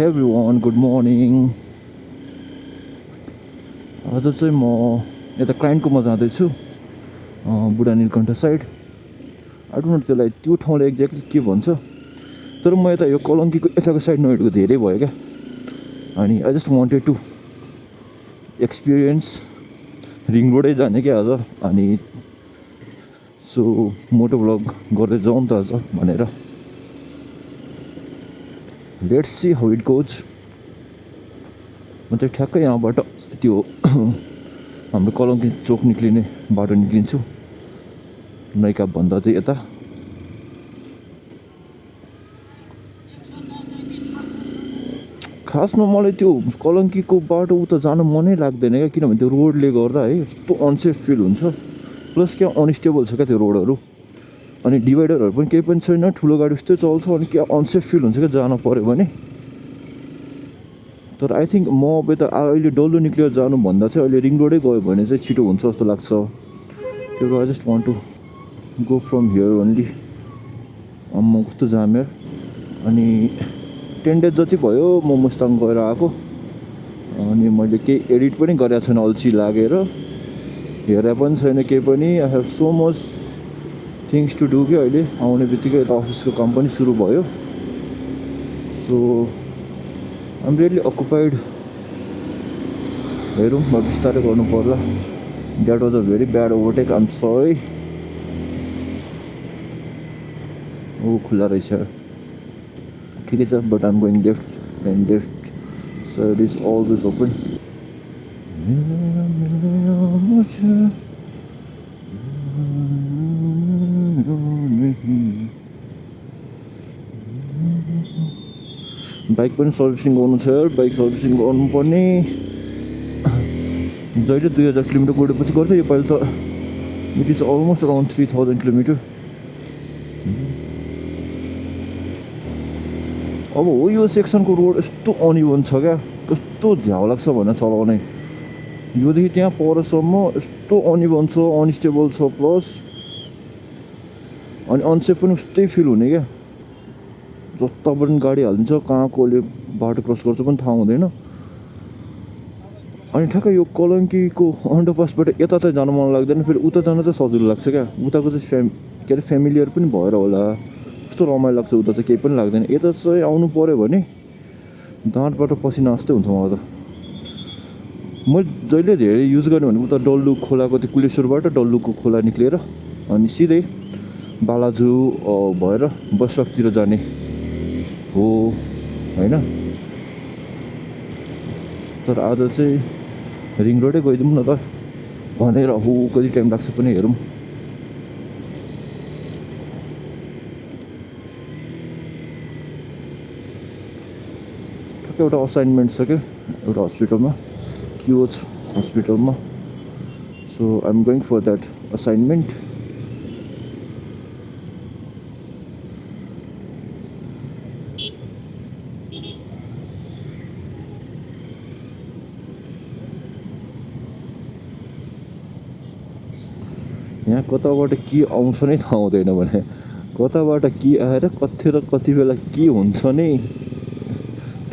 Hey everyone, good morning. आज चाहिँ म यता क्लाइन्टकोमा जाँदैछु बुढा Neelkanth side. I don't no त्यसलाई त्यो ठाउँले एक्ज्याक्टली के भन्छ, तर म यता यो कलङ्कीको यताको साइड नहेरेको धेरै भयो क्या। अनि I just wanted to experience ring रोडै जाने क्या आज। अनि सो मोटो भ्लग गर्दै जाउँ त आज भनेर। Let's see how it goes. म चाहिँ ठ्याक्कै यहाँबाट त्यो हाम्रो कलङ्की चोक निक्लिने बाटो निक्लिन्छु, नैका भन्दा चाहिँ यता। खासमा मलाई त्यो कलङ्कीको बाटो उता जानु मनै लाग्दैन क्या, किनभने त्यो रोडले गर्दा है यस्तो अनसेफ फिल हुन्छ। प्लस क्या अनस्टेबल छ क्या त्यो रोडहरू, अनि डिभाइडरहरू पनि केही पनि छैन, ठुलो गाडी उस्तै चल्छ। अनि क्या अनसेफ फिल हुन्छ क्या जानु पऱ्यो भने। तर आई थिङ्क म अब यता अहिले डल्लो निक्लेर जानुभन्दा चाहिँ अहिले रिङ रोडै गयो भने चाहिँ छिटो हुन्छ जस्तो लाग्छ। त्यो I just want to go from here only. म कस्तो जाम यार। अनि 10 डेज जति भयो म मुस्ताङ गएर आएको, अनि मैले केही एडिट पनि गरेको छैन अल्छी लागेर, हेरे पनि छैन केही पनि। I have so much things to do कि अहिले आउने बित्तिकै यता अफिसको काम पनि सुरु भयो। So I'm really occupied. हेरौँ अब बिस्तारै गर्नु पर्ला। That was a very bad overtake, I'm sorry. ऊ खुल्ला रहेछ, ठिकै छ, but I'm going left and left side is always open. Bike पनि सर्भिसिङ गर्नु छ यार, बाइक सर्भिसिङ गर्नुपर्ने। जहिले 2000 किलोमिटर गएपछि गर्छ, योपालि त it is almost around 3000 kilometre. अब हो यो सेक्सनको रोड यस्तो अनइभन छ क्या, कस्तो झ्याउ लाग्छ भनेर चलाउने। योदेखि त्यहाँ परसम्म यस्तो अनइभन छ, अनस्टेबल छ, प्लस अनि अनसेफ पनि उस्तै फिल हुने क्या। जता पनि गाडी हालिदिन्छ, कहाँ कसले बाटो क्रस गर्छ पनि थाहा हुँदैन। अनि ठ्याक्कै यो कलङ्कीको अन्डरपासबाट यता चाहिँ जानु मन लाग्दैन, फेरि उता जानु चाहिँ सजिलो लाग्छ क्या। उताको चाहिँ के अरे फ्यामिलियर पनि भएर होला, कस्तो रमाइलो लाग्छ। उता चाहिँ केही पनि लाग्दैन, यता चाहिँ आउनु पऱ्यो भने दाँतबाट पसिना जस्तै हुन्छ मलाई त। मैले जहिले धेरै युज गरेँ भने उता डल्लु खोलाको त्यो कुलेश्वरबाट डल्लुको खोला निक्लेर अनि सिधै बालाजु भएर बसरकतिर जाने हो होइन। तर आज चाहिँ रिङ रोडै गइदिउँ न त भनेर हो। कति टाइम लाग्छ पनि हेरौँ। ठ्याक्कै एउटा असाइनमेन्ट छ क्या एउटा हस्पिटलमा, क्युएच हस्पिटलमा। So I am going for that assignment. यहाँ कताबाट के आउँछ नै थाहा हुँदैन भने कताबाट के आएर कति र कति बेला के हुन्छ नै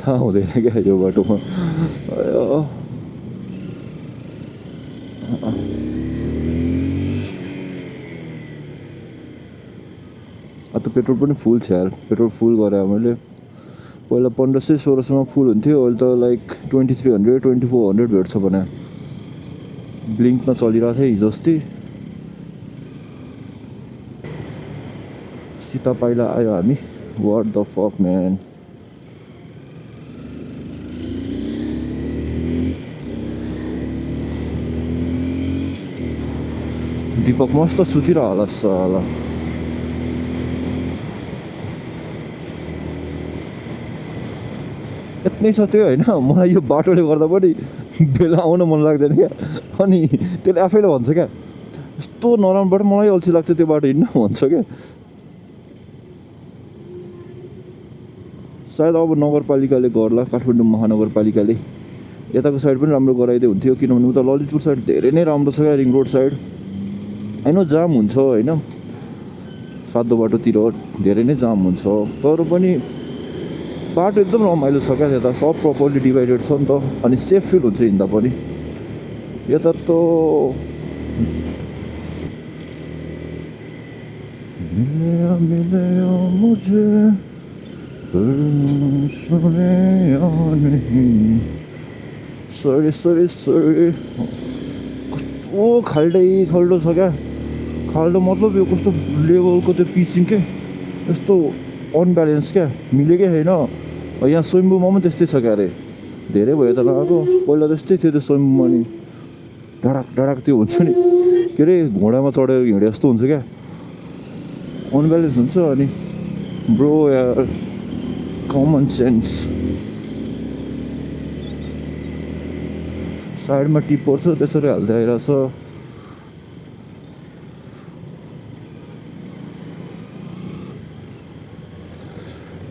थाहा हुँदैन क्या यो बाटोमा। अब त पेट्रोल पनि फुल छ यार, पेट्रोल फुल गरेँ मैले। पहिला 1500-1600मा फुल हुन्थ्यो, अहिले त लाइक 2300 2400 भेट्छ भने। ब्लिङ्कमा चलिरहेको थियो हिजो अस्ति। सीता पाइला आयो हामी। What the fuck man. Deepak मस्त सुतिरह होला साला। यत्नै छ त्यो होइन। मलाई यो बाटोले गर्दा पनि बेला आउन मन लाग्दैन क्या। अनि त्यसले आफैले भन्छ क्या यस्तो नराम्रोबाट मलाई अल्छी लाग्छ त्यो बाटो हिँड्न भन्छ क्या। सायद अब नगरपालिकाले गर्ला, काठमाडौँ महानगरपालिकाले यताको साइड पनि राम्रो गराइदिए हुन्थ्यो, किनभने उता ललितपुर साइड धेरै नै राम्रो छ क्या रिङ रोड साइड। होइन जाम हुन्छ होइन, सातो बाटोतिर धेरै नै जाम हुन्छ, तर पनि बाटो एकदम रमाइलो छ क्या त्यता, सब प्रपरली डिभाइडेड छ नि त, अनि सेफ फिल हुन्छ हिँड्दा पनि। यता त मिले मुझे सरी सरी सरी। कस्तो खाल्डै खाल्डो छ क्या, खाल्डो मतलब यो कस्तो लेभलको त्यो पिचिङ के यस्तो अनब्यालेन्स क्या, मिलेकै छैन। यहाँ स्वयम्भूमा पनि त्यस्तै छ क्या अरे, धेरै भयो त लगाएको, पहिला त्यस्तै थियो त्यो स्वयम्भूमा नि, डाँडाक डाँडाक त्यो हुन्छ नि, के अरे घोडामा चढेर हिँडे जस्तो हुन्छ क्या, अनब्यालेन्स हुन्छ। अनि ब्रो यार कमन सेन्स। साइडमा टिप्पर छ त्यसरी हाल्दै आइरहेछ।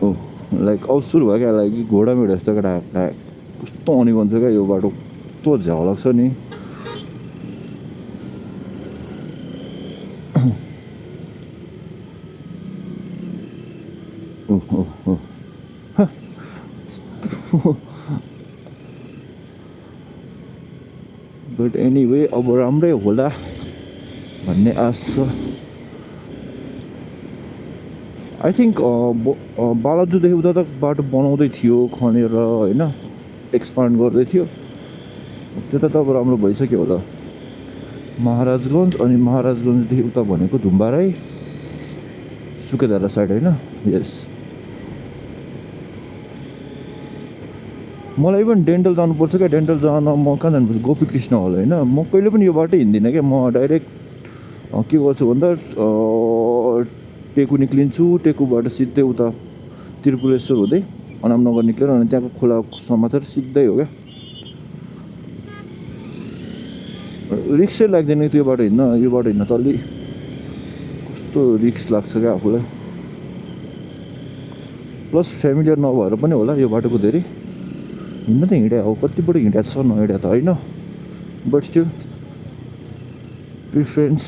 ओ लाइक अब सुरु भयो क्या, लाइक घोडामा हिँडे जस्तो क्या, ढाक कस्तो अनि भन्छ क्या यो बाटो, कस्तो झ्याउ लाग्छ नि। बट एनिवे अब राम्रै होला भन्ने आश छ। आई थिङ्क बालाजुदेखि उता त बाटो बनाउँदै थियो खनेर होइन, एक्सपान्ड गर्दै थियो, त्यता त अब राम्रो भइसक्यो होला। महाराजगञ्ज, अनि महाराजगञ्जदेखि उता भनेको धुम्बाराई सुकेधारा साइड होइन। यस, मलाई इभन डेन्टल जानुपर्छ क्या, डेन्टल जान म कहाँ जानुपर्छ, गोपी कृष्ण हल होइन। म कहिले पनि यो बाटो हिँड्दिनँ क्या, म डाइरेक्ट के गर्छु भन्दा टेकु निक्लिन्छु, टेकुबाट सिधै उता त्रिपुरेश्वर हुँदै अनामनगर निक्लेर अनि त्यहाँको खोला समातेर सिधै हो क्या। रिक्सै लाग्दैन त्यो बाटो हिँड्न, यो बाटो हिँड्न त अलि कस्तो रिक्स लाग्छ क्या आफूलाई, प्लस फ्यामिलियर नभएर पनि होला यो बाटोको धेरै। हिँड्न त हिँड्या हो, कतिपल्ट हिँड्या छ, नहिँड्या त होइन, बट स्टिल प्रिफरेन्स।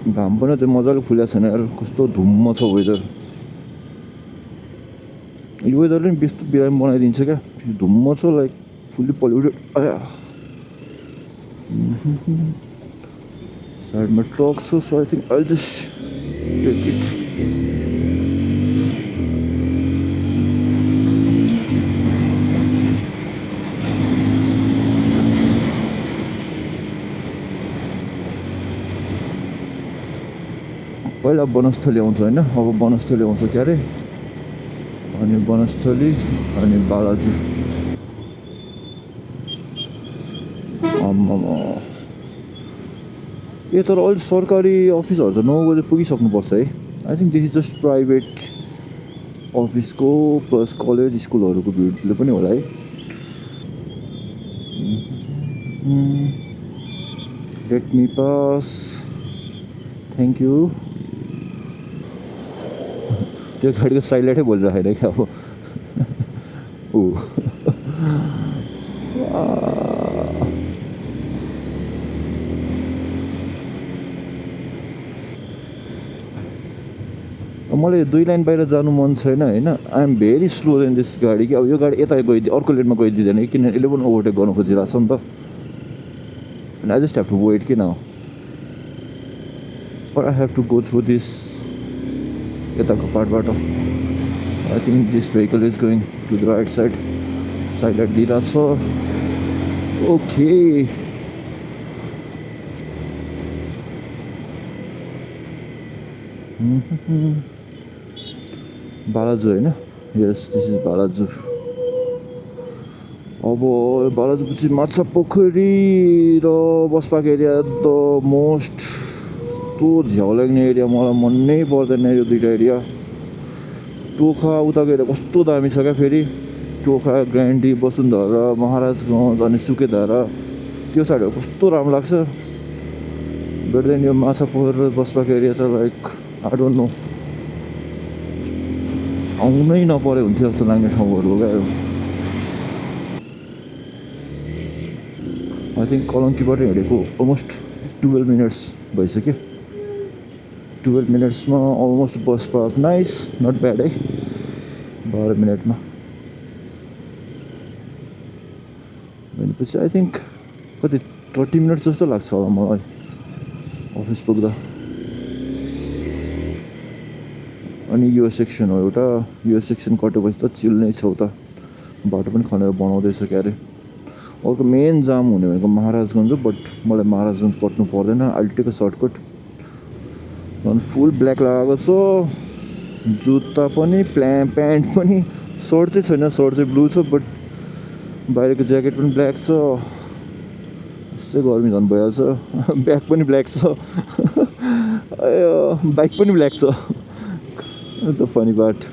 घाम पनि त्यो मजाले फुलेको छैन यार, कस्तो धुम्म छ वेदर। यो वेदरले पनि त्यस्तो बिरामी बनाइदिन्छ क्या, धुम्म छ लाइक फुल्ली पल्युटेड। साइडमा ट्रक छ, so I think I just take it. पहिला वनस्थली आउँछ होइन, अब वनस्थली आउँछ क्या अरे, अनि वनस्थली अनि बालाजु। ए तर अहिले सरकारी अफिसहरू त 9 बजे पुगिसक्नुपर्छ है। I think this is just private अफिसको प्लस कलेज स्कुलहरूको भिडले पनि होला है। Let me pass, thank you. त्यो गाडीको साइलेन्टै बोलिरहेको क्या अब। ऊ मलाई 2 लाइन बाहिर जानु मन छैन होइन, I am very slow then this गाडी कि। अब यो गाडी यता गइदियो, अर्को लेनमा गइदिँदैन कि, किनभने यसले पनि ओभरटेक गर्नु खोजिरहेको छ नि त, and I just have to wait कि now, but I have to go through this यताको पार्टबाट। I think this vehicle is going to the right side, side light दिइरहेको छ। ओके, बालाजु होइन, यस दिस इज बालाजु। अब बालाजुपछि माछा पोखरी र बसपाक एरिया द मोस्ट यस्तो झ्याउ लाग्ने एरिया, मलाई मनै पर्दैन यो दुइटा एरिया। टोखा उताको एरिया कस्तो दामी छ क्या फेरि, टोखा, ग्रान्डी, वसुन्धरा, महाराजगञ्ज अनि सुकेधारा त्यो साइडहरू कस्तो राम्रो लाग्छ। बट देन यो माछा पोखरी र बसपाक एरिया चाहिँ लाइक आई डोन्ट नो, आउनै नपरे हुन्थ्यो जस्तो लाग्ने ठाउँहरू हो क्या यो। आई थिङ्क कलङ्कीबाट हिँडेको अलमोस्ट 12 मिनट्स भइसक्यो। 12 मिनट्समा almost bus park nice not bad है 12 मिनटमा भनेपछि आई थिङ्क कति 30 मिनट जस्तो लाग्छ होला मलाई अफिस पुग्दा अनि यो सेक्सन हो एउटा यो सेक्सन कटेपछि त चिल नै छ उता बाटो पनि खनेर बनाउँदैछ क्यारे अर्को मेन जाम हुने भनेको महाराजगञ्ज हो बट मलाई महाराजगञ्ज कट्नु पर्दैन आई टेक अ सर्टकट अनि फुल ब्ल्याक लगाएको छ जुत्ता पनि प्यान्ट पनि सर्ट चाहिँ छैन सर्ट चाहिँ ब्लू छ बट बाहिरको ज्याकेट पनि ब्ल्याक छ यस्तै गर्मी झन् भइहाल्छ ब्याग पनि ब्ल्याक छ बाइक पनि ब्ल्याक छ the funny part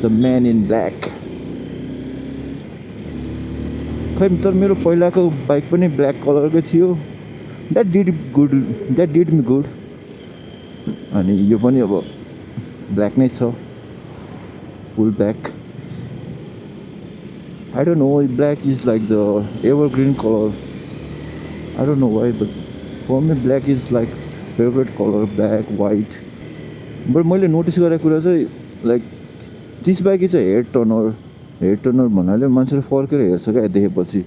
the man in black खै तर मेरो पहिलाको बाइक पनि ब्ल्याक कलरकै थियो द्याट डिड मी गुड अनि यो पनि अब ब्ल्याक नै छ फुल black I don't know, black is like the evergreen color. I don't know why, but for me black is like favorite color, black, white. But मैले notice गरेको कुरा चाहिँ like this bike is a head Turner भन्नाले मान्छेले फर्केर हेर्छ क्या देखेपछि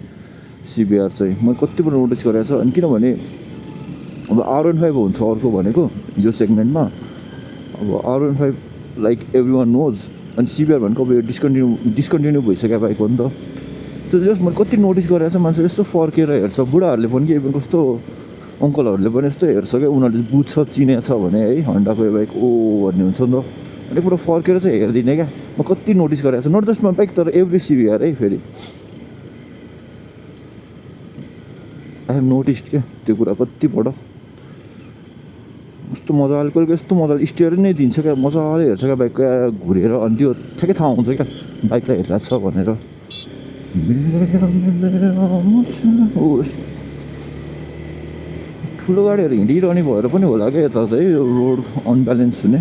सिबिआर चाहिँ मैले कतिपल्ट नोटिस गरेको छ अनि किनभने अब R15 हुन्छ अर्को भनेको यो सेगमेन्टमा अब R15 like every one knows अनि सिबिआर भनेको अब यो डिस्कन्टिन्यू भइसक्यो बाइक हो नि त त्यो जस्ट मैले कति नोटिस गरेको छ मान्छे यस्तो फर्केर हेर्छ बुढाहरूले पनि कि इभन कस्तो अङ्कलहरूले पनि यस्तो हेर्छ क्या उनीहरूले बुझ्छ चिनेको छ भने है हन्डाको यो बाइक ओ भन्ने हुन्छ नि त अनि पुरा फर्केर चाहिँ हेरिदिने क्या म कति नोटिस गरेको छु नट जस्ट माई बाइक तर एभ्री सिबिआर है फेरि आई हेभ नोटिस्ड क्या त्यो कुरा कतिपल्ट कस्तो मजाले कोही यस्तो मजाले स्टियरिङ नै दिन्छ क्या मजाले हेर्छ क्या बाइक घुरेर अनि त्यो ठ्याक्कै थाहा हुन्छ क्या बाइकलाई हेरिरहेको छ भनेर ठुलो गाडीहरू हिँडिरहने भएर पनि होला क्या यता चाहिँ यो रोड अनब्यालेन्स हुने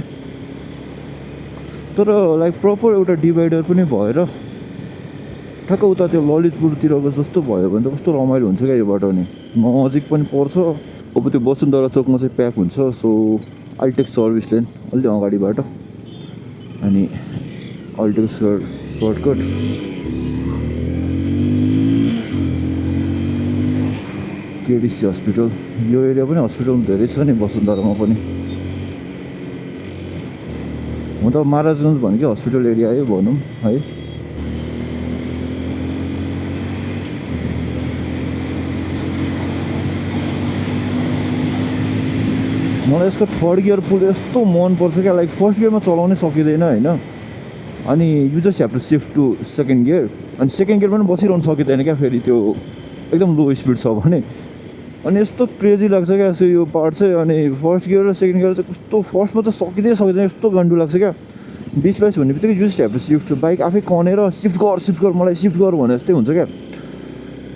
तर लाइक प्रपर एउटा डिभाइडर पनि भएर ठ्याक्क उता त्यो ललितपुरतिरको जस्तो भयो भने त कस्तो रमाइलो हुन्छ क्या यो बाटो नि नजिक पनि पर्छ अब त्यो वसुन्धरा चोकमा चाहिँ प्याक हुन्छ so I take service lane अलि अगाडिबाट अनि I take shortcut KDC hospital यो एरिया पनि हस्पिटल धेरै छ नि वसुन्धरामा पनि हुन त महाराजगञ्ज भनेकै हस्पिटल एरिया है भनौँ है मलाई यसको थर्ड गियर पुल यस्तो मनपर्छ क्या लाइक फर्स्ट गियरमा चलाउनै सकिँदैन होइन अनि you just have to shift to second gear अनि सेकेन्ड गियरमा पनि बसिरहनु सकिँदैन क्या फेरि त्यो एकदम लो स्पिड छ भने अनि यस्तो क्रेजी लाग्छ क्या यो पार्ट चाहिँ अनि फर्स्ट गियर र सेकेन्ड गियर चाहिँ कस्तो फर्स्टमा त सकिँदैन यस्तो गन्डु लाग्छ क्या 20-22 भन्ने बित्तिकै you just have to shift bike आफै कनेर सिफ्ट गर मलाई सिफ्ट गर भने जस्तै हुन्छ क्या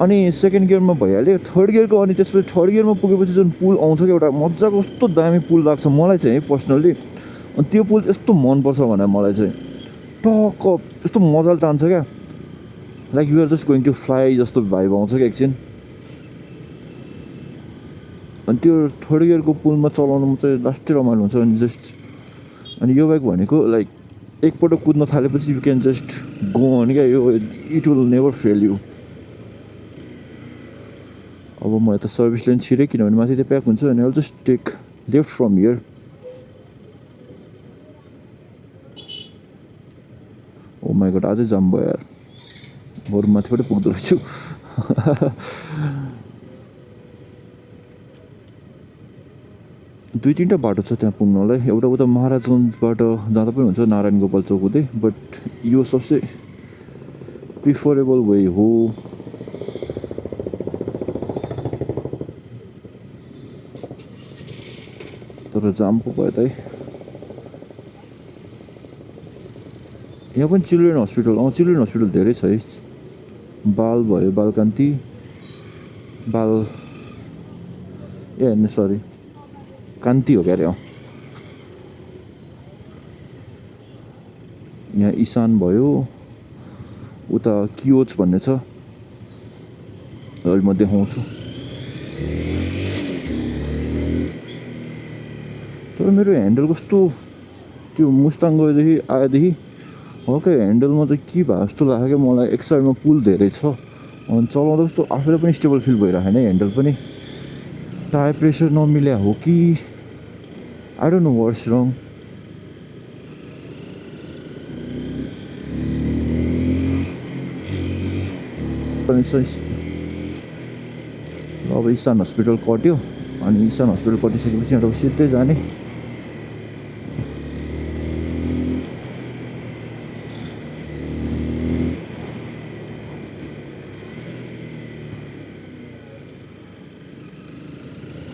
अनि सेकेन्ड गियरमा भइहाल्यो थर्ड गियरको अनि त्यसपछि थर्ड गियरमा पुगेपछि जुन पुल आउँछ क्या एउटा मजाको कस्तो दामी पुल लाग्छ मलाई चाहिँ है पर्सनल्ली अनि त्यो पुल यस्तो मनपर्छ भने मलाई चाहिँ टक्क यस्तो मजाले तान्छ क्या like you're just going to fly जस्तो भाइब आउँछ क्या एकछिन अनि त्यो थर्ड गियरको पुलमा चलाउनुमा चाहिँ लास्टै रमाइलो हुन्छ अनि यो बाइक भनेको लाइक एकपल्ट कुद्न थालेपछि you can just go on क्या यो it will never fail you अब म यता सर्भिस लेन छिरेँ किनभने माथि त्यो प्याक हुन्छ अनि I just take left from here oh my god अझै जाम भयो यार बरु माथिबाटै पुग्दो रहेछु दुई तिनवटा बाटो छ त्यहाँ पुग्नलाई एउटा उता महाराजगञ्जबाट जाँदा पनि हुन्छ नारायण गोपाल चौक हुँदै बट यो सबसे प्रिफरेबल वे हो तर जाम पो भयो त है यहाँ पनि चिल्ड्रेन हस्पिटल धेरै छ है बाल भयो बालकान्ति बाल ए सरी कान्ति हो क्या अरे यहाँ ईशान भयो उता कियोच भन्ने छ अहिले म देखाउँछु मेरो ह्यान्डल कस्तो त्यो मुस्ताङ गएदेखि आएदेखि हल्का ह्यान्डलमा चाहिँ के भयो जस्तो लाग्यो क्या मलाई। एक साइडमा पुल धेरै छ अनि चलाउँदा कस्तो आफूलाई पनि स्टेबल फिल भइरहेको छैन ह्यान्डल पनि। टायर प्रेसर नमिल्या हो कि I don't know what's wrong. अब इसान हस्पिटल कट्यो अनि इसान हस्पिटल कटिसकेपछि अब सिधै जाने।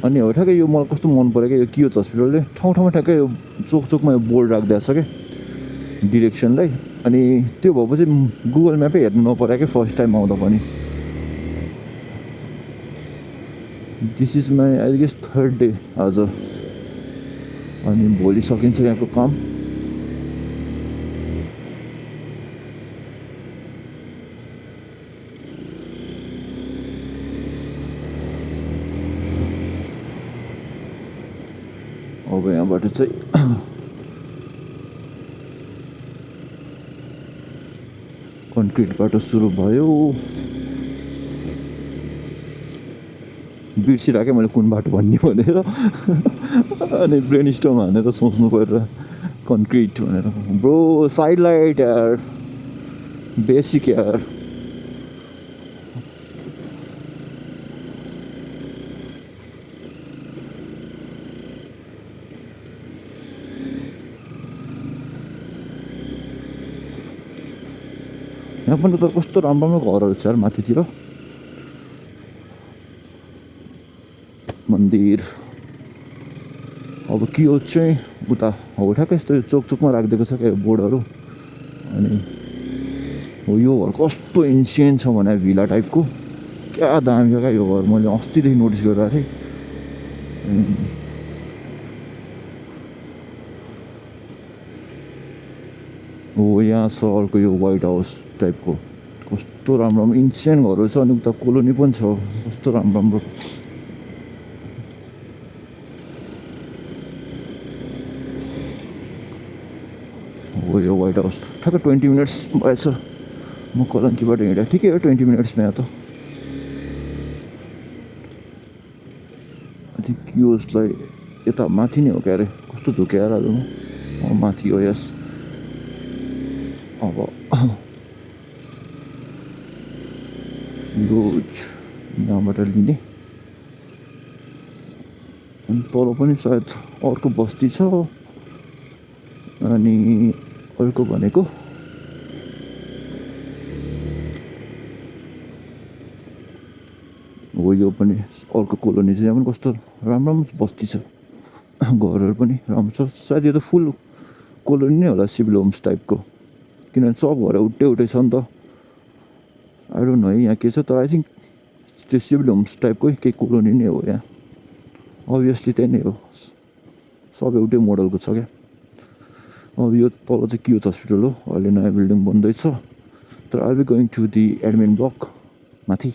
अनि हो ठ्याक्कै यो मलाई कस्तो मन पऱ्यो क्या यो कियोज हस्पिटलले ठाउँ ठाउँमा ठ्याक्कै यो चोक चोकमा यो बोर्ड राखिदिएको छ क्या डिरेक्सनलाई। अनि त्यो भएपछि गुगल म्यापै हेर्नु नपऱ्यो क्या फर्स्ट टाइम आउँदा पनि। This is my I guess third day आज। अनि भोलि सकिन्छ यहाँको काम। अब यहाँबाट चाहिँ कन्क्रिट बाटो सुरु भयो। बिर्सिरहेको मैले कुन बाटो भन्ने भनेर अनि ब्रेन स्टर्म हानेर सोच्नु परेर कन्क्रिट भनेर। ब्रो साइड लाइट यार, बेसिक यार। यहाँ पनि त कस्तो राम्रो राम्रो घरहरू छ यार माथितिर। मन्दिर अब के हो चाहिँ उता हो ठ्याक्कै यस्तो चोक चोकमा राखिदिएको छ क्या बोर्डहरू। अनि हो यो घर कस्तो इन्सियन्ट छ भने भिला टाइपको क्या दामी छ क्या यो घर। मैले अस्तिदेखि नोटिस गरिरहेको थिएँ। हो यहाँ छ अर्को यो वाइट हाउस टाइपको कस्तो राम्रो राम्रो इन्सियन्ट घरहरू छ। अनि उता कोलोनी पनि छ कस्तो राम्रो राम्रो। हो यो वाइट हाउस ठ्याक्कै 20 मिनट्स भएछ म कलङ्कीबाट हिँडेँ। ठिकै हो 20 मिनट्समा यहाँ त। अनि कियोजलाई यता माथि नै हो क्या अरे कस्तो झुक्याएर माथि हो यस। अब रोज यहाँबाट लिने। अनि तल पनि सायद अर्को बस्ती छ। अनि अर्को भनेको हो यो पनि अर्को कोलोनी छ। यहाँ पनि कस्तो राम्रो राम्रो बस्ती छ, घरहरू पनि राम्रो छ। सायद यो त फुल कोलोनी नै होला सिभिल होम्स टाइपको, किनभने सब घर उल्टै उल्टै छ नि त। आई डोन्ट नो है यहाँ के छ, तर आई थिङ्क त्यो सिभिल होम्स टाइपकै केही कोलोनी नै हो यहाँ। अभियसली त्यही नै हो, सब एउटै मोडलको छ क्या। अब यो तल चाहिँ कियोज हस्पिटल हो, अहिले नयाँ बिल्डिङ बन्दैछ। तर I be going to the admin block माथि।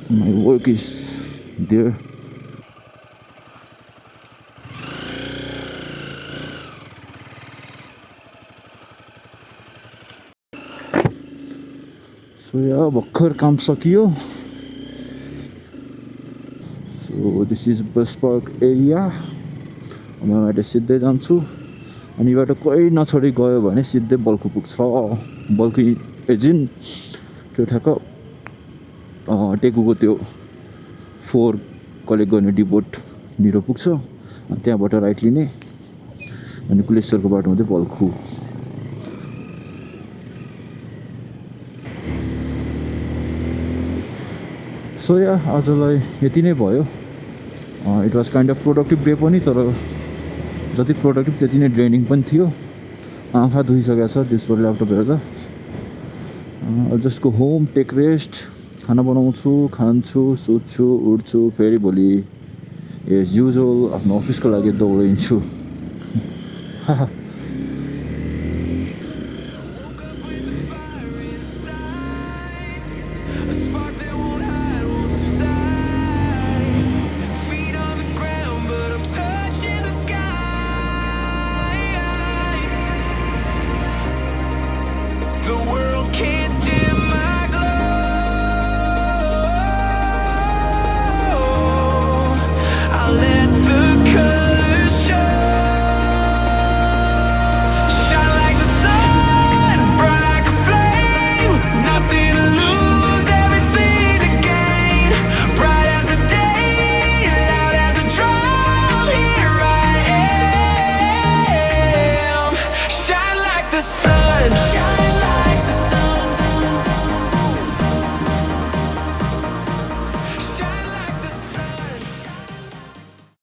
My work is there. So यहाँ भर्खर काम सकियो। So this is bus park area. म यहाँबाट सिधै जान्छु। अनि यहाँबाट कोही नछोडी गयो भने सिधै बल्कु पुग्छ। बल्कु एजिन त्यो ठ्याक्क टेकुको त्यो 4 कलेक्ट गर्ने डिपोटनिर पुग्छ। अनि त्यहाँबाट राइट लिने अनि कुलेश्वरको बाटो हुँदै बल्खु। सो या आजलाई यति नै भयो। It was kind of productive day पनि, तर जति प्रोडक्टिभ त्यति नै ड्रेनिङ पनि थियो। आँखा धोइसकेको छ त्यसबाट ल्यापटप हेर्दा। Just go home, take rest, खाना बनाउँछु, खान्छु, सुत्छु, उठ्छु, फेरि भोलि एज युजुअल आफ्नो अफिसको लागि दौडिन्छु।